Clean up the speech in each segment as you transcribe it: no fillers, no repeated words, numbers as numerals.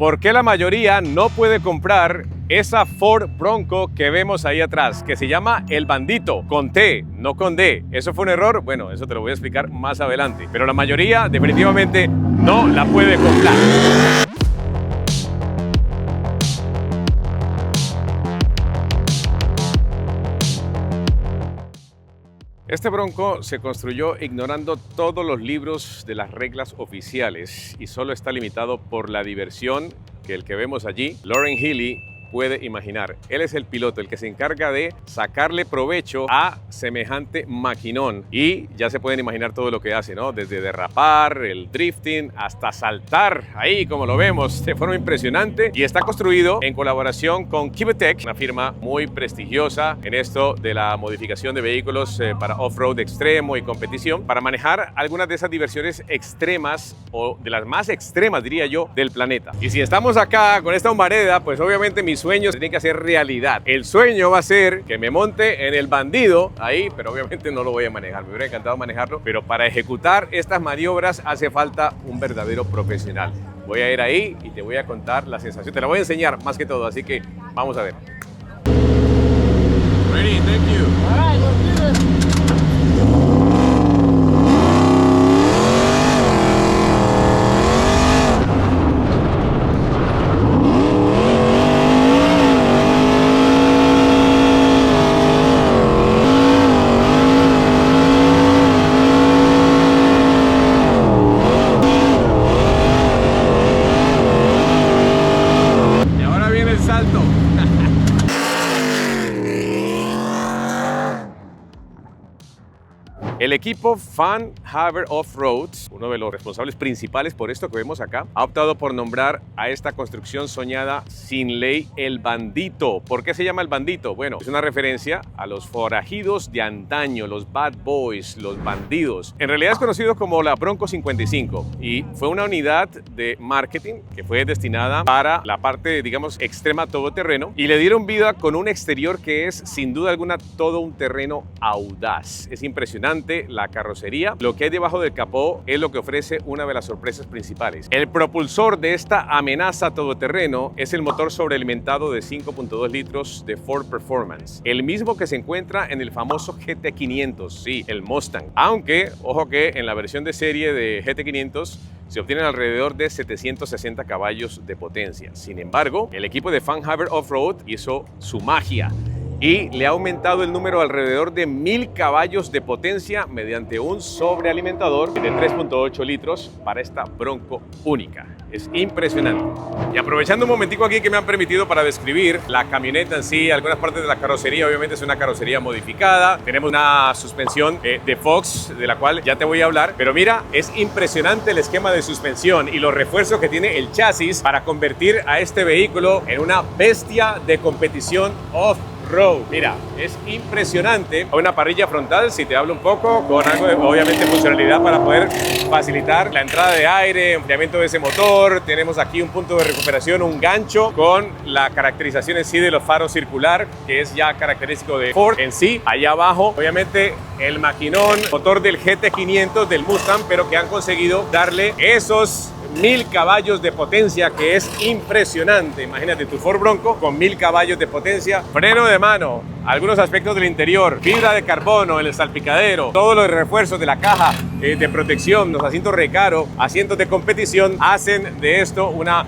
¿Por qué la mayoría no puede comprar esa Ford Bronco que vemos ahí atrás, que se llama El Bandito, con T, no con D? ¿Eso fue un error? Bueno, eso te lo voy a explicar más adelante. Pero la mayoría definitivamente no la puede comprar. Este Bronco se construyó ignorando todos los libros de las reglas oficiales y solo está limitado por la diversión que el que vemos allí, Lauren Healy, puede imaginar. Él es el piloto, el que se encarga de sacarle provecho a semejante maquinón. Y ya se pueden imaginar todo lo que hace, ¿no? Desde derrapar, el drifting, hasta saltar ahí, como lo vemos, de forma impresionante. Y está construido en colaboración con Kivetech, una firma muy prestigiosa en esto de la modificación de vehículos para off-road extremo y competición, para manejar algunas de esas diversiones extremas, o de las más extremas, diría yo, del planeta. Y si estamos acá con esta humareda, pues obviamente mis sueños se tienen que hacer realidad. El sueño va a ser que me monte en el Bandido ahí, pero obviamente no lo voy a manejar. Me hubiera encantado manejarlo, pero para ejecutar estas maniobras hace falta un verdadero profesional. Voy a ir ahí y te voy a contar la sensación. Te la voy a enseñar más que todo, así que vamos a ver. Ready, thank you. All right, let's do this. El equipo Fan Haver Off-Road, uno de los responsables principales por esto que vemos acá, ha optado por nombrar a esta construcción soñada sin ley El Bandito. ¿Por qué se llama El Bandito? Bueno, es una referencia a los forajidos de antaño, los bad boys, los bandidos. En realidad es conocido como la Bronco 55 y fue una unidad de marketing que fue destinada para la parte, digamos, extrema todoterreno, y le dieron vida con un exterior que es sin duda alguna todo un terreno audaz. Es impresionante la carrocería. Lo que hay debajo del capó es lo que ofrece una de las sorpresas principales. El propulsor de esta amenaza todoterreno es el motor sobrealimentado de 5.2 litros de Ford Performance, el mismo que se encuentra en el famoso GT500, sí, el Mustang. Aunque, ojo que en la versión de serie de GT500 se obtienen alrededor de 760 caballos de potencia. Sin embargo, el equipo de Fan Haver Off-Road hizo su magia y le ha aumentado el número alrededor de 1000 caballos de potencia mediante un sobrealimentador de 3.8 litros para esta Bronco única. Es impresionante. Y aprovechando un momentico aquí que me han permitido para describir la camioneta en sí, algunas partes de la carrocería, obviamente es una carrocería modificada. Tenemos una suspensión de Fox, de la cual ya te voy a hablar. Pero mira, es impresionante el esquema de suspensión y los refuerzos que tiene el chasis para convertir a este vehículo en una bestia de competición off-road. Mira, es impresionante. Una parrilla frontal, si te hablo un poco, con algo de, obviamente, funcionalidad para poder facilitar la entrada de aire, enfriamiento de ese motor. Tenemos aquí un punto de recuperación, un gancho con la caracterización en sí de los faros circular, que es ya característico de Ford en sí. Allá abajo, obviamente, el maquinón, motor del GT500 del Mustang, pero que han conseguido darle esos 1000 caballos de potencia, que es impresionante. Imagínate tu Ford Bronco con 1000 caballos de potencia, freno de mano, algunos aspectos del interior, fibra de carbono en el salpicadero, todos los refuerzos de la caja de protección, los asientos recaro, asientos de competición, hacen de esto una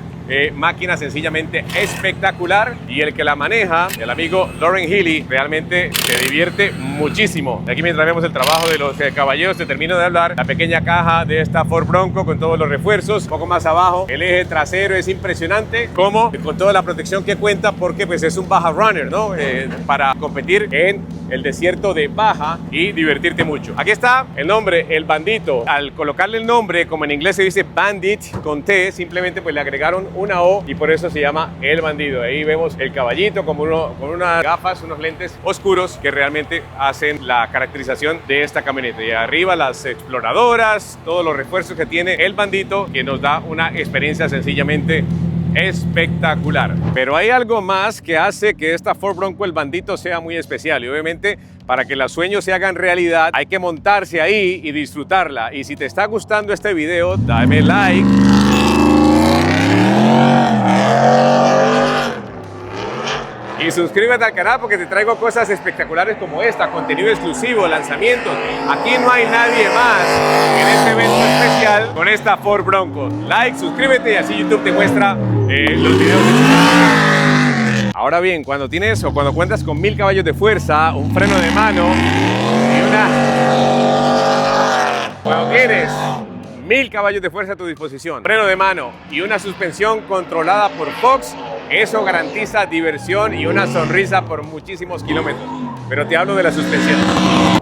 máquina sencillamente espectacular, y el que la maneja, el amigo Lauren Healy, realmente se divierte muchísimo. Aquí, mientras vemos el trabajo de los caballeros, te termino de hablar la pequeña caja de esta Ford Bronco con todos los refuerzos. Un poco más abajo, el eje trasero es impresionante, como con toda la protección que cuenta, porque pues es un Baja Runner, ¿no? Para competir en el desierto de Baja y divertirte mucho. Aquí está el nombre, El Bandito. Al colocarle el nombre, como en inglés se dice Bandit con T, simplemente pues le agregaron una O y por eso se llama El Bandido. Ahí vemos el caballito con unas gafas, unos lentes oscuros que realmente hacen la caracterización de esta camioneta. Y arriba las exploradoras, todos los refuerzos que tiene El Bandito, que nos da una experiencia sencillamente espectacular. Pero hay algo más que hace que esta Ford Bronco El Bandito sea muy especial, y obviamente para que los sueños se hagan realidad hay que montarse ahí y disfrutarla. Y si te está gustando este video, dame like Y suscríbete al canal porque te traigo cosas espectaculares como esta, contenido exclusivo, lanzamientos. Aquí no hay nadie más en este evento especial con esta Ford Bronco. Like, suscríbete y así YouTube te muestra los videos de... Ahora bien, cuando tienes o cuando cuentas con 1000 caballos de fuerza, un freno de mano y cuando tienes 1000 caballos de fuerza a tu disposición, freno de mano y una suspensión controlada por Fox, eso garantiza diversión y una sonrisa por muchísimos kilómetros. Pero te hablo de la suspensión.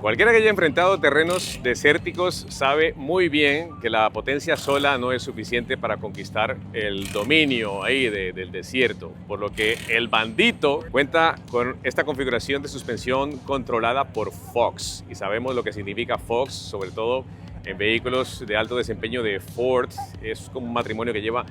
Cualquiera que haya enfrentado terrenos desérticos sabe muy bien que la potencia sola no es suficiente para conquistar el dominio ahí del desierto. Por lo que el Bandito cuenta con esta configuración de suspensión controlada por Fox. Y sabemos lo que significa Fox, sobre todo en vehículos de alto desempeño de Ford. Es como un matrimonio que lleva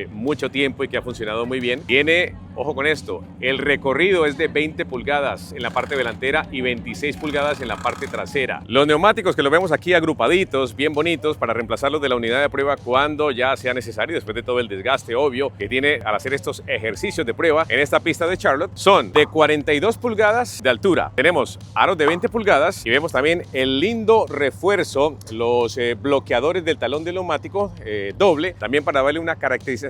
mucho tiempo y que ha funcionado muy bien. Tiene, ojo con esto, el recorrido es de 20 pulgadas en la parte delantera y 26 pulgadas en la parte trasera. Los neumáticos que lo vemos aquí agrupaditos, bien bonitos, para reemplazarlos de la unidad de prueba cuando ya sea necesario, después de todo el desgaste obvio que tiene al hacer estos ejercicios de prueba en esta pista de Charlotte, son de 42 pulgadas de altura. Tenemos aros de 20 pulgadas y vemos también el lindo refuerzo, los bloqueadores del talón del neumático doble, también para darle una caracterización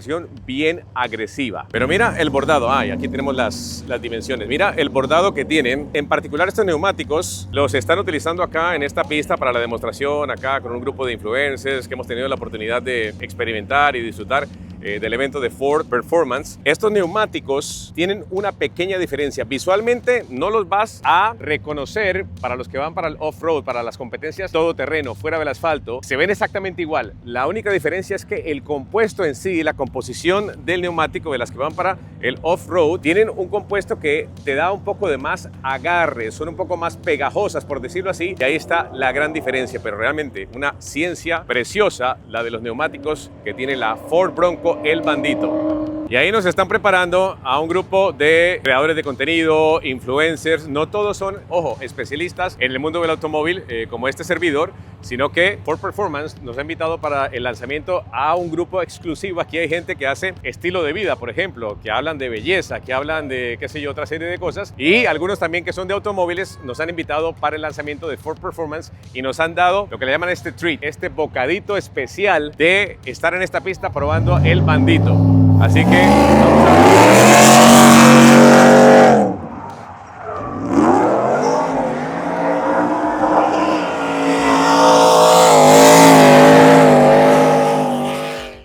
bien agresiva. Pero mira el bordado, y aquí tenemos las dimensiones. Mira el bordado que tienen. En particular estos neumáticos los están utilizando acá en esta pista para la demostración, acá con un grupo de influencers que hemos tenido la oportunidad de experimentar y disfrutar del evento de Ford Performance. Estos neumáticos tienen una pequeña diferencia. Visualmente no los vas a reconocer para los que van para el off-road, para las competencias todoterreno, fuera del asfalto. Se ven exactamente igual. La única diferencia es que el compuesto en sí, la composición del neumático de las que van para el off-road, tienen un compuesto que te da un poco de más agarre, son un poco más pegajosas, por decirlo así, y ahí está la gran diferencia. Pero realmente una ciencia preciosa la de los neumáticos que tiene la Ford Bronco el Bandito. Y ahí nos están preparando a un grupo de creadores de contenido, influencers. No todos son, ojo, especialistas en el mundo del automóvil como este servidor, sino que Ford Performance nos ha invitado para el lanzamiento a un grupo exclusivo. Aquí hay gente que hace estilo de vida, por ejemplo, que hablan de belleza, que hablan de, qué sé yo, otra serie de cosas. Y algunos también que son de automóviles nos han invitado para el lanzamiento de Ford Performance y nos han dado lo que le llaman este treat, este bocadito especial de estar en esta pista probando el Bandito. Así que vamos a ver.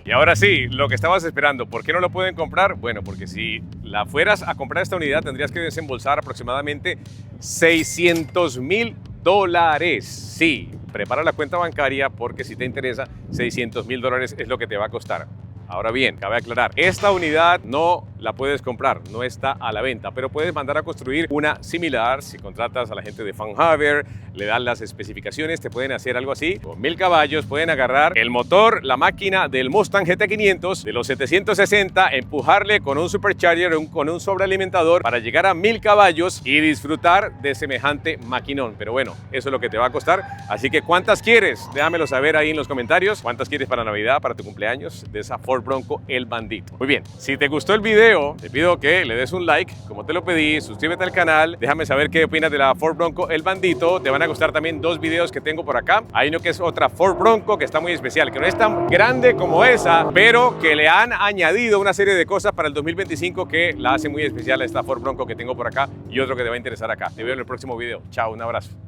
Y ahora sí, lo que estabas esperando, ¿por qué no lo pueden comprar? Bueno, porque si la fueras a comprar esta unidad tendrías que desembolsar aproximadamente $600,000. Sí, prepara la cuenta bancaria porque si te interesa, $600,000 es lo que te va a costar. Ahora bien, cabe aclarar, esta unidad no la puedes comprar, no está a la venta, pero puedes mandar a construir una similar. Si contratas a la gente de Fanhaver, le dan las especificaciones, te pueden hacer algo así. Con 1000 caballos pueden agarrar el motor, la máquina del Mustang GT500 de los 760, empujarle con un supercharger, con un sobrealimentador para llegar a 1000 caballos y disfrutar de semejante maquinón. Pero bueno, eso es lo que te va a costar. Así que ¿cuántas quieres? Déjamelo saber ahí en los comentarios. ¿Cuántas quieres para Navidad, para tu cumpleaños de esa Ford Bronco el Bandito? Muy bien, si te gustó el video, te pido que le des un like, como te lo pedí, suscríbete al canal, déjame saber qué opinas de la Ford Bronco el Bandito. Te van a gustar también dos videos que tengo por acá. Hay uno que es otra Ford Bronco que está muy especial, que no es tan grande como esa, pero que le han añadido una serie de cosas para el 2025 que la hace muy especial a esta Ford Bronco que tengo por acá, y otro que te va a interesar acá. Te veo en el próximo video. Chao, un abrazo.